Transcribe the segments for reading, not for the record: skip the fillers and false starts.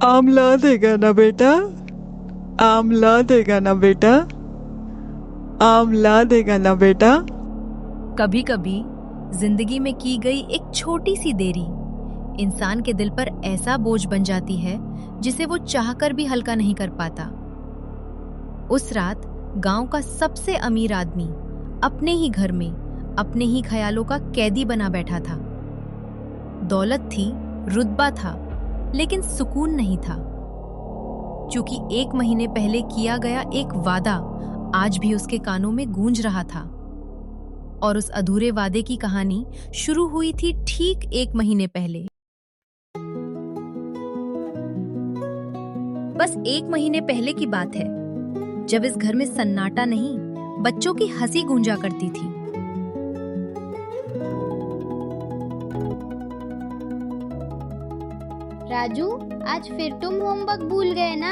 आम ला देगा ना बेटा? आम ला देगा ना बेटा? आम ला देगा ना बेटा? कभी कभी जिंदगी में की गई एक छोटी सी देरी इंसान के दिल पर ऐसा बोझ बन जाती है जिसे वो चाहकर भी हल्का नहीं कर पाता। उस रात गांव का सबसे अमीर आदमी अपने ही घर में अपने ही ख्यालों का कैदी बना बैठा था। दौलत थी, रुतबा था, लेकिन सुकून नहीं था, क्योंकि 1 महीने पहले किया गया एक वादा आज भी उसके कानों में गूंज रहा था। और उस अधूरे वादे की कहानी शुरू हुई थी ठीक 1 महीने पहले। बस 1 महीने पहले की बात है, जब इस घर में सन्नाटा नहीं, बच्चों की हंसी गूंजा करती थी। राजू, आज फिर तुम होमवर्क भूल गए ना?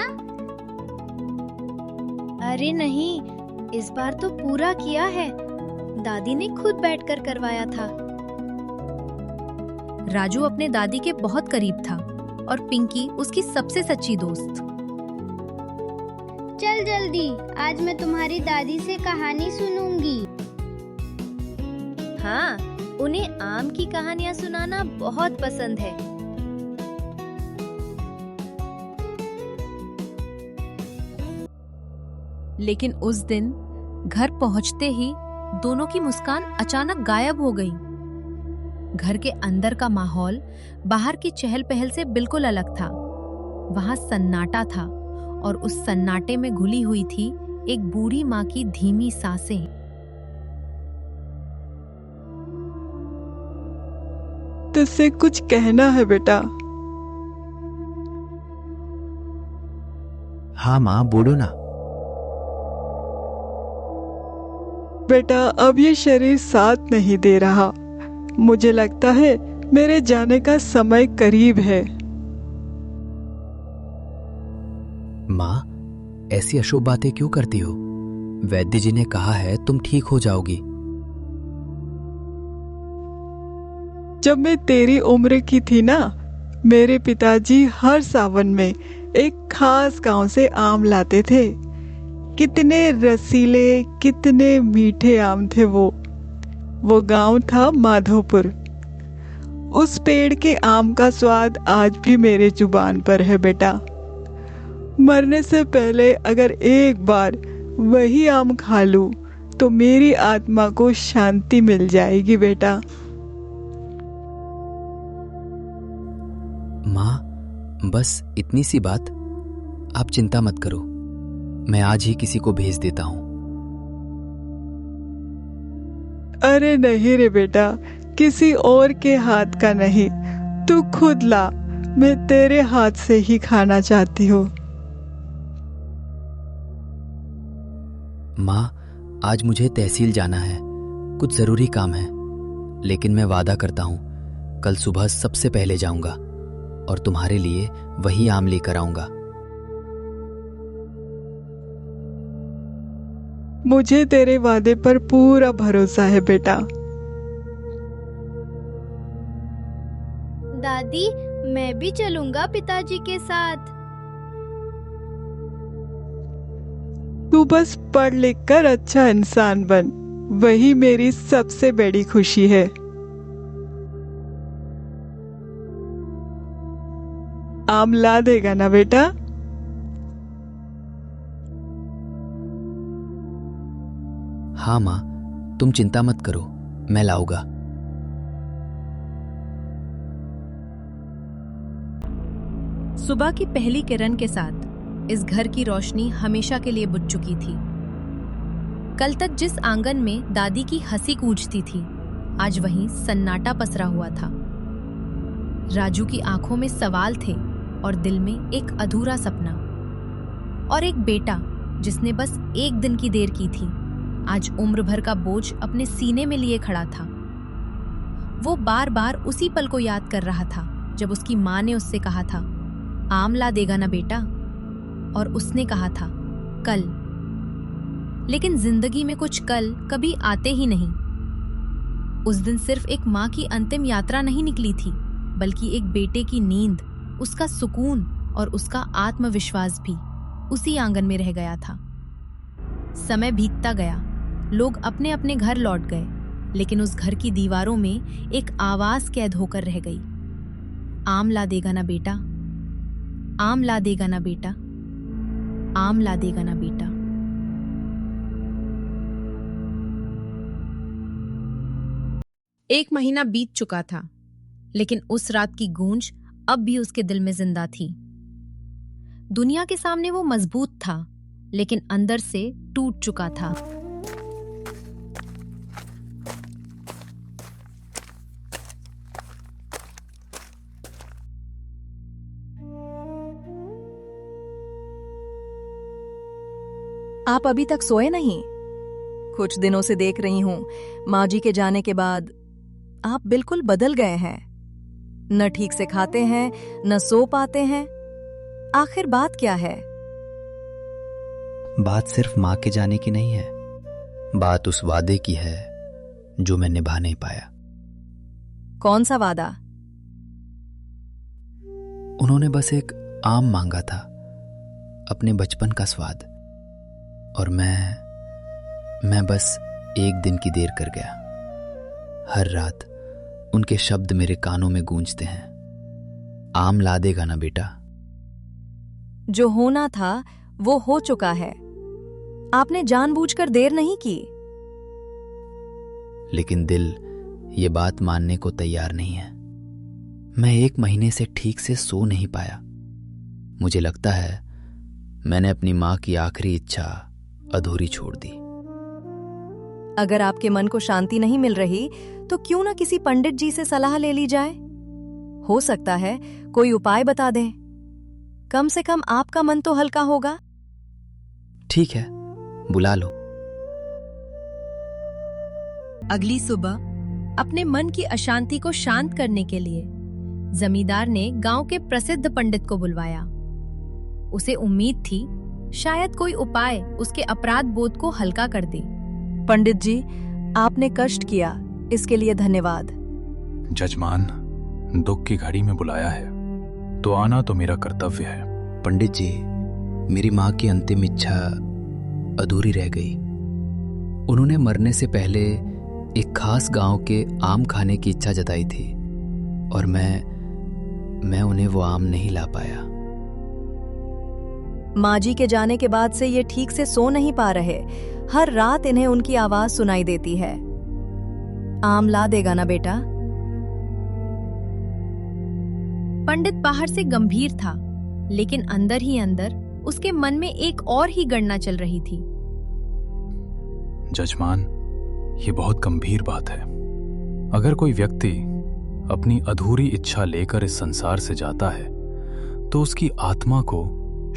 अरे नहीं, इस बार तो पूरा किया है। दादी ने खुद बैठकर करवाया था। राजू अपने दादी के बहुत करीब था और पिंकी उसकी सबसे सच्ची दोस्त। चल जल्दी, आज मैं तुम्हारी दादी से कहानी सुनूंगी। हाँ, उन्हें आम की कहानियां सुनाना बहुत पसंद है। लेकिन उस दिन घर पहुंचते ही दोनों की मुस्कान अचानक गायब हो गई। घर के अंदर का माहौल बाहर की चहल पहल से बिल्कुल अलग था। वहां सन्नाटा था और उस सन्नाटे में घुली हुई थी एक बूढ़ी माँ की धीमी सांसें। तुझसे कुछ कहना है बेटा। हाँ माँ, बोलो ना। बेटा, अब ये शरीर साथ नहीं दे रहा। मुझे लगता है मेरे जाने का समय करीब है। माँ, ऐसी अशुभ बातें क्यों करती हो? वैद्य जी ने कहा है तुम ठीक हो जाओगी। जब मैं तेरी उम्र की थी ना, मेरे पिताजी हर सावन में एक खास गांव से आम लाते थे। कितने रसीले, कितने मीठे आम थे वो गांव था माधोपुर। उस पेड़ के आम का स्वाद आज भी मेरे जुबान पर है बेटा। मरने से पहले अगर एक बार वही आम खा लूं तो मेरी आत्मा को शांति मिल जाएगी बेटा। माँ, बस इतनी सी बात। आप चिंता मत करो, मैं आज ही किसी को भेज देता हूँ। अरे नहीं रे बेटा, किसी और के हाथ का नहीं, तू खुद ला। मैं तेरे हाथ से ही खाना चाहती हूँ। माँ, आज मुझे तहसील जाना है, कुछ जरूरी काम है, लेकिन मैं वादा करता हूँ कल सुबह सबसे पहले जाऊंगा और तुम्हारे लिए वही आम लेकर आऊंगा। मुझे तेरे वादे पर पूरा भरोसा है बेटा। दादी, मैं भी चलूंगा पिताजी के साथ। तू बस पढ़ लिख कर अच्छा इंसान बन, वही मेरी सबसे बड़ी खुशी है। आम ला देगा ना बेटा? हाँ माँ, तुम चिंता मत करो, मैं लाऊंगा। सुबह की पहली किरण के साथ इस घर की रोशनी हमेशा के लिए बुझ चुकी थी। कल तक जिस आंगन में दादी की हंसी गूंजती थी, आज वहीं सन्नाटा पसरा हुआ था। राजू की आंखों में सवाल थे और दिल में एक अधूरा सपना। और एक बेटा जिसने बस 1 दिन की देर की थी, आज उम्र भर का बोझ अपने सीने में लिए खड़ा था। वो बार बार उसी पल को याद कर रहा था जब उसकी माँ ने उससे कहा था, आम ला देगा ना बेटा? और उसने कहा था, कल। लेकिन जिंदगी में कुछ कल कभी आते ही नहीं। उस दिन सिर्फ एक माँ की अंतिम यात्रा नहीं निकली थी, बल्कि एक बेटे की नींद, उसका सुकून और उसका आत्मविश्वास भी उसी आंगन में रह गया था। समय बीतता गया, लोग अपने अपने घर लौट गए, लेकिन उस घर की दीवारों में एक आवाज कैद होकर रह गई। आम ला देगा ना बेटा, आम ला देगा ना बेटा, आम ला देगा ना बेटा। एक महीना बीत चुका था, लेकिन उस रात की गूंज अब भी उसके दिल में जिंदा थी। दुनिया के सामने वो मजबूत था, लेकिन अंदर से टूट चुका था। आप अभी तक सोए नहीं? कुछ दिनों से देख रही हूं, माँ जी के जाने के बाद आप बिल्कुल बदल गए हैं। न ठीक से खाते हैं, न सो पाते हैं। आखिर बात क्या है? बात सिर्फ माँ के जाने की नहीं है, बात उस वादे की है जो मैं निभा नहीं पाया। कौन सा वादा? उन्होंने बस एक आम मांगा था, अपने बचपन का स्वाद, और मैं बस एक दिन की देर कर गया। हर रात उनके शब्द मेरे कानों में गूंजते हैं, आम ला देगा ना बेटा। जो होना था वो हो चुका है। आपने जानबूझकर देर नहीं की। लेकिन दिल ये बात मानने को तैयार नहीं है। मैं 1 महीने से ठीक से सो नहीं पाया। मुझे लगता है मैंने अपनी माँ की आखिरी इच्छा अधूरी छोड़ दी। अगर आपके मन को शांति नहीं मिल रही तो क्यों ना किसी पंडित जी से सलाह ले ली जाए। हो सकता है कोई उपाय बता दें। कम से कम आपका मन तो हल्का होगा। ठीक है, बुला लो। अगली सुबह अपने मन की अशांति को शांत करने के लिए जमींदार ने गांव के प्रसिद्ध पंडित को बुलवाया। उसे उम्मीद थी शायद कोई उपाय उसके अपराध बोध को हल्का कर दे। पंडित जी, आपने कष्ट किया, इसके लिए धन्यवाद। जजमान, दुख की घड़ी में बुलाया है तो आना तो मेरा कर्तव्य है। पंडित जी, मेरी माँ की अंतिम इच्छा अधूरी रह गई। उन्होंने मरने से पहले एक खास गांव के आम खाने की इच्छा जताई थी, और मैं उन्हें वो आम नहीं ला पाया। माँ जी के जाने के बाद से ये ठीक से सो नहीं पा रहे। हर रात इन्हें उनकी आवाज सुनाई देती है, आम ला देगा ना बेटा। पंडित बाहर से गंभीर था, लेकिन अंदर ही अंदर उसके मन में एक और ही गणना चल रही थी। जजमान, ये बहुत गंभीर बात है। अगर कोई व्यक्ति अपनी अधूरी इच्छा लेकर इस संसार से जाता है तो उसकी आत्मा को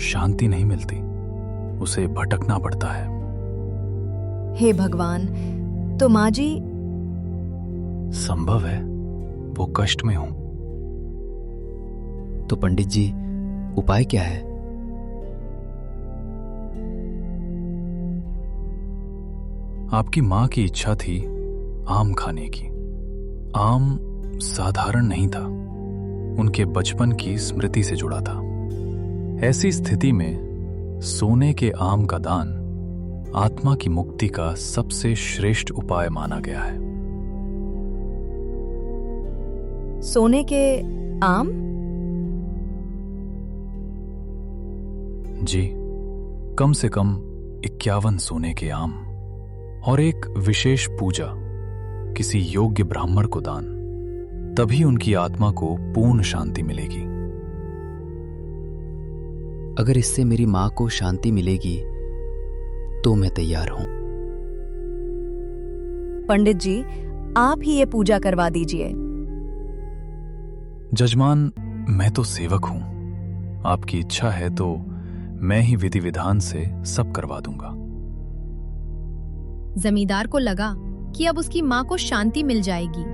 शांति नहीं मिलती, उसे भटकना पड़ता है। हे भगवान, तो माँ जी? संभव है वो कष्ट में हो। तो पंडित जी, उपाय क्या है? आपकी माँ की इच्छा थी आम खाने की। आम साधारण नहीं था, उनके बचपन की स्मृति से जुड़ा था। ऐसी स्थिति में सोने के आम का दान आत्मा की मुक्ति का सबसे श्रेष्ठ उपाय माना गया है। सोने के आम? जी, कम से कम 51 सोने के आम और एक विशेष पूजा किसी योग्य ब्राह्मण को दान, तभी उनकी आत्मा को पूर्ण शांति मिलेगी। अगर इससे मेरी माँ को शांति मिलेगी तो मैं तैयार हूं। पंडित जी, आप ही ये पूजा करवा दीजिए। जजमान, मैं तो सेवक हूं। आपकी इच्छा है तो मैं ही विधि विधान से सब करवा दूंगा। जमींदार को लगा कि अब उसकी माँ को शांति मिल जाएगी,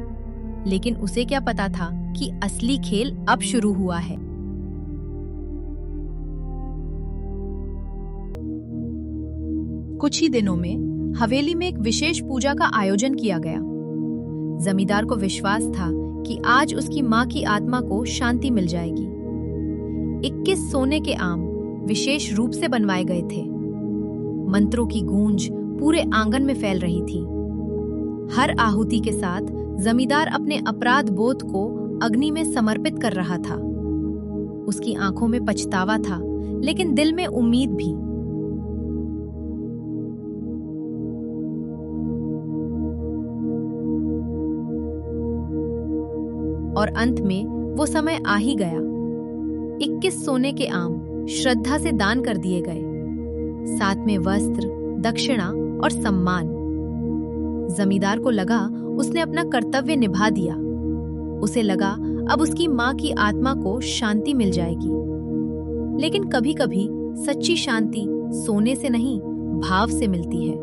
लेकिन उसे क्या पता था कि असली खेल अब शुरू हुआ है। कुछ ही दिनों में हवेली में एक विशेष पूजा का आयोजन किया गया। जमींदार को विश्वास था कि आज उसकी माँ की आत्मा को शांति मिल जाएगी। 21 सोने के आम विशेष रूप से बनवाए गए थे। मंत्रों की गूंज पूरे आंगन में फैल रही थी। हर आहुति के साथ जमींदार अपने अपराध बोध को अग्नि में समर्पित कर रहा था। उसकी आंखों में पछतावा था, लेकिन दिल में उम्मीद भी। और अंत में वो समय आ ही गया। 21 सोने के आम श्रद्धा से दान कर दिए गए, साथ में वस्त्र, दक्षिणा और सम्मान। जमींदार को लगा उसने अपना कर्तव्य निभा दिया। उसे लगा अब उसकी मां की आत्मा को शांति मिल जाएगी। लेकिन कभी-कभी सच्ची शांति सोने से नहीं, भाव से मिलती है।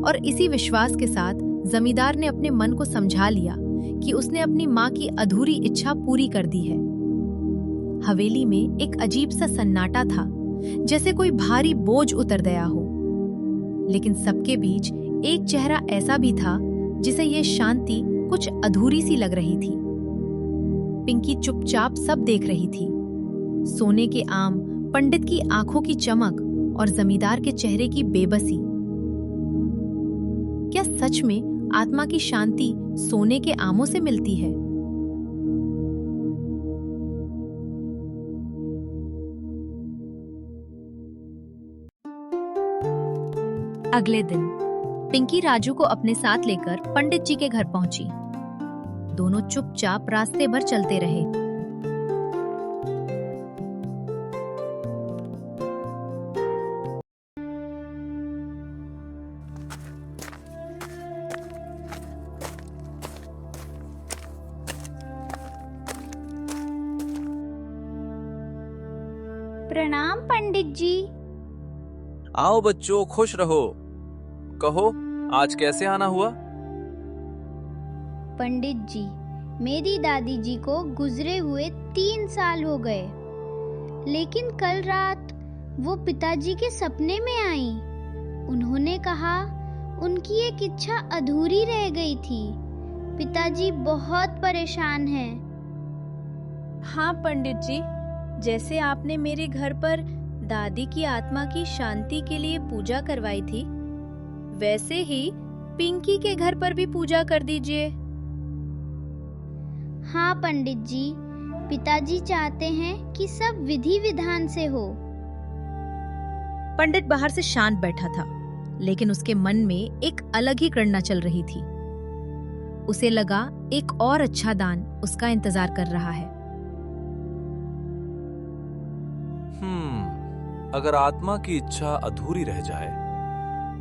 और इसी विश्वास के साथ जमींदार ने अपने मन को समझा लिया कि उसने अपनी मां की अधूरी इच्छा पूरी कर दी है। हवेली में एक अजीब सा सन्नाटा था, जैसे कोई भारी बोझ उतर गया हो। लेकिन सबके बीच एक चेहरा ऐसा भी था जिसे ये शांति कुछ अधूरी सी लग रही थी। पिंकी चुपचाप सब देख रही थी। सोने के आम, पंडित की आंखों की चमक और जमींदार के चेहरे की बेबसी। क्या सच में आत्मा की शांति सोने के आमों से मिलती है? अगले दिन पिंकी राजू को अपने साथ लेकर पंडित जी के घर पहुंची। दोनों चुपचाप रास्ते भर चलते रहे। प्रणाम पंडित जी। आओ बच्चों, खुश रहो। कहो, आज कैसे आना हुआ? पंडित जी, मेरी दादी जी को गुजरे हुए 3 साल हो गए, लेकिन कल रात वो पिताजी के सपने में आई। उन्होंने कहा उनकी एक इच्छा अधूरी रह गई थी। पिताजी बहुत परेशान हैं। हाँ पंडित जी, जैसे आपने मेरे घर पर दादी की आत्मा की शांति के लिए पूजा करवाई थी, वैसे ही पिंकी के घर पर भी पूजा कर दीजिए। हाँ पंडित जी, पिताजी चाहते हैं कि सब विधि विधान से हो। पंडित बाहर से शांत बैठा था, लेकिन उसके मन में एक अलग ही प्रेरणा चल रही थी। उसे लगा एक और अच्छा दान उसका इंतजार कर रहा है। अगर आत्मा की इच्छा अधूरी रह जाए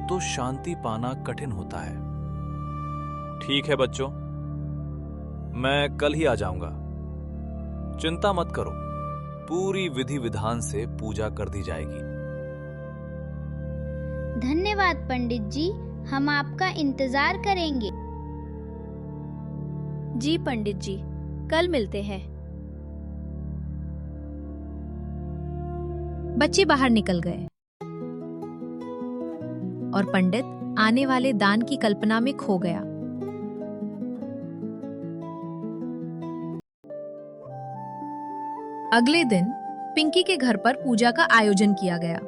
तो शांति पाना कठिन होता है। ठीक है बच्चों, मैं कल ही आ जाऊंगा। चिंता मत करो, पूरी विधि विधान से पूजा कर दी जाएगी। धन्यवाद पंडित जी, हम आपका इंतजार करेंगे। जी पंडित जी, कल मिलते हैं। बच्चे बाहर निकल गए और पंडित आने वाले दान की कल्पना में खो गया। अगले दिन पिंकी के घर पर पूजा का आयोजन किया गया।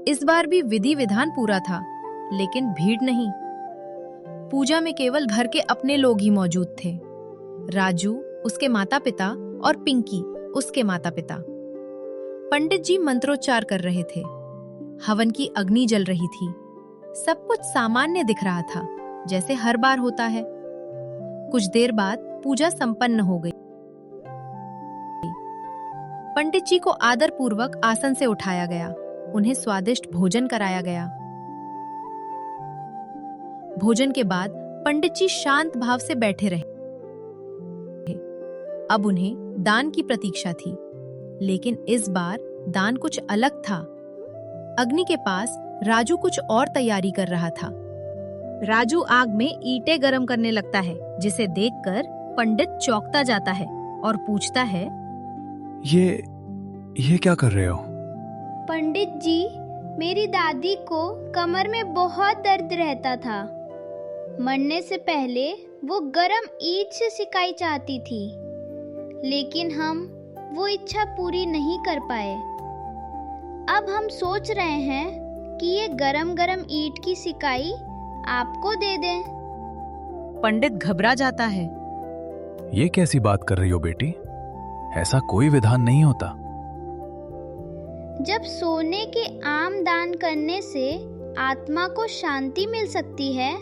इस बार भी विधि विधान पूरा था, लेकिन भीड़ नहीं। पूजा में केवल घर के अपने लोग ही मौजूद थे। राजू, उसके माता पिता, और पिंकी, उसके माता पिता। पंडित जी मंत्रोच्चार कर रहे थे। हवन की अग्नि जल रही थी। सब कुछ सामान्य दिख रहा था, जैसे हर बार होता है। कुछ देर बाद पूजा संपन्न हो गई। पंडित जी को आदर पूर्वक आसन से उठाया गया। उन्हें स्वादिष्ट भोजन कराया गया। भोजन के बाद पंडित जी शांत भाव से बैठे रहे। अब उन्हें दान की प्रतीक्षा थी, लेकिन इस बार दान कुछ अलग था। अग्नि के पास राजू कुछ और तैयारी कर रहा था। राजू आग में ईंटें गरम करने लगता है, जिसे देखकर पंडित चौंकता जाता है और पूछता है, ये क्या कर रहे हो? पंडित जी, मेरी दादी को कमर में बहुत दर्द रहता था। मरने से पहले वो गरम ईंट से सिकाई चाहती थी, लेकिन हम वो इच्छा पूरी नहीं कर पाए। अब हम सोच रहे हैं कि ये गरम गरम ईंट की सिकाई आपको दे दें। पंडित घबरा जाता है। ये कैसी बात कर रही हो बेटी? ऐसा कोई विधान नहीं होता। जब सोने के आम दान करने से आत्मा को शांति मिल सकती है,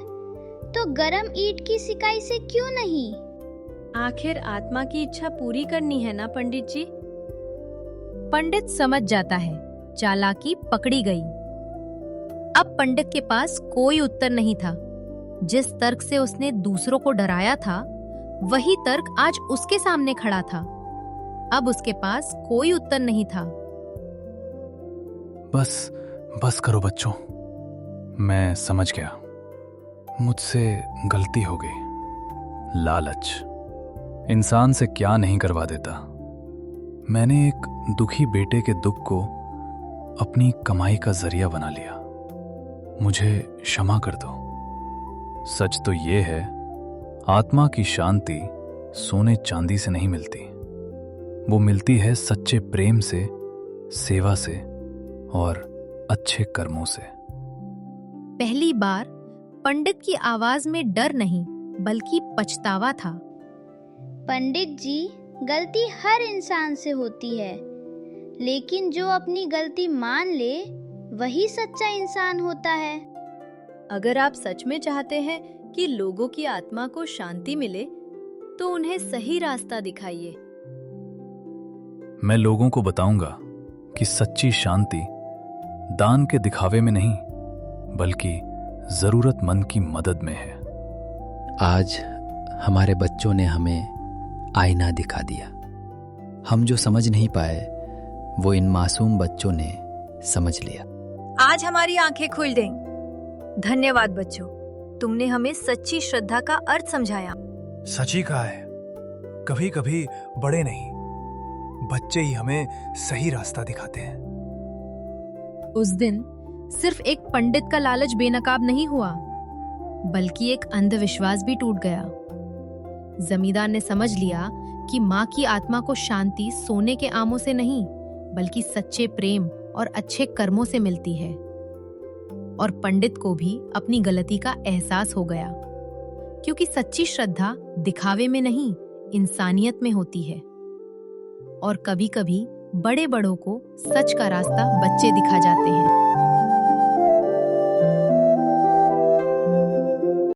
तो गरम ईंट की सिकाई से क्यों नहीं? आखिर आत्मा की इच्छा पूरी करनी है ना पंडित जी? पंडित समझ जाता है, चालाकी पकड़ी गई। अब पंडित के पास कोई उत्तर नहीं था। जिस तर्क से उसने दूसरों को डराया था, वही तर्क आज उसके सामने खड़ा था। अब उसके पास कोई उत्तर नहीं था। बस करो बच्चों, मैं समझ गया। मुझसे गलती हो गई। लालच इंसान से क्या नहीं करवा देता। मैंने एक दुखी बेटे के दुख को अपनी कमाई का जरिया बना लिया। मुझे क्षमा कर दो। सच तो ये है, आत्मा की शांति सोने चांदी से नहीं मिलती। वो मिलती है सच्चे प्रेम से, सेवा से और अच्छे कर्मों से। पहली बार पंडित की आवाज में डर नहीं, बल्कि पछतावा था। पंडित जी, गलती हर इंसान से होती है, लेकिन जो अपनी गलती मान ले, वही सच्चा इंसान होता है। अगर आप सच में चाहते हैं कि लोगों की आत्मा को शांति मिले, तो उन्हें सही रास्ता दिखाइए। मैं लोगों को बताऊंगा कि सच्ची शांति दान के दिखावे में नहीं, बल्कि जरूरतमंद की मदद में है। आज हमारे बच्चों ने हमें आईना दिखा दिया। हम जो समझ नहीं पाए, वो इन मासूम बच्चों ने समझ लिया। आज हमारी आंखें खुल गईं। धन्यवाद बच्चों, तुमने हमें सच्ची श्रद्धा का अर्थ समझाया। सच ही कहा है, कभी कभी बड़े नहीं, बच्चे ही हमें सही रास्ता दिखाते हैं। उस दिन सिर्फ एक पंडित का लालच बेनकाब नहीं हुआ, बल्कि एक अंधविश्वास भी टूट गया। जमींदार ने समझ लिया कि माँ की आत्मा को शांति सोने के आमों से नहीं, बल्कि सच्चे प्रेम और अच्छे कर्मों से मिलती है। और पंडित को भी अपनी गलती का एहसास हो गया, क्योंकि सच्ची श्रद्धा दिखावे में नहीं, इंसानियत में होती है। और कभी-कभी बड़े बड़ों को सच का रास्ता बच्चे दिखा जाते हैं।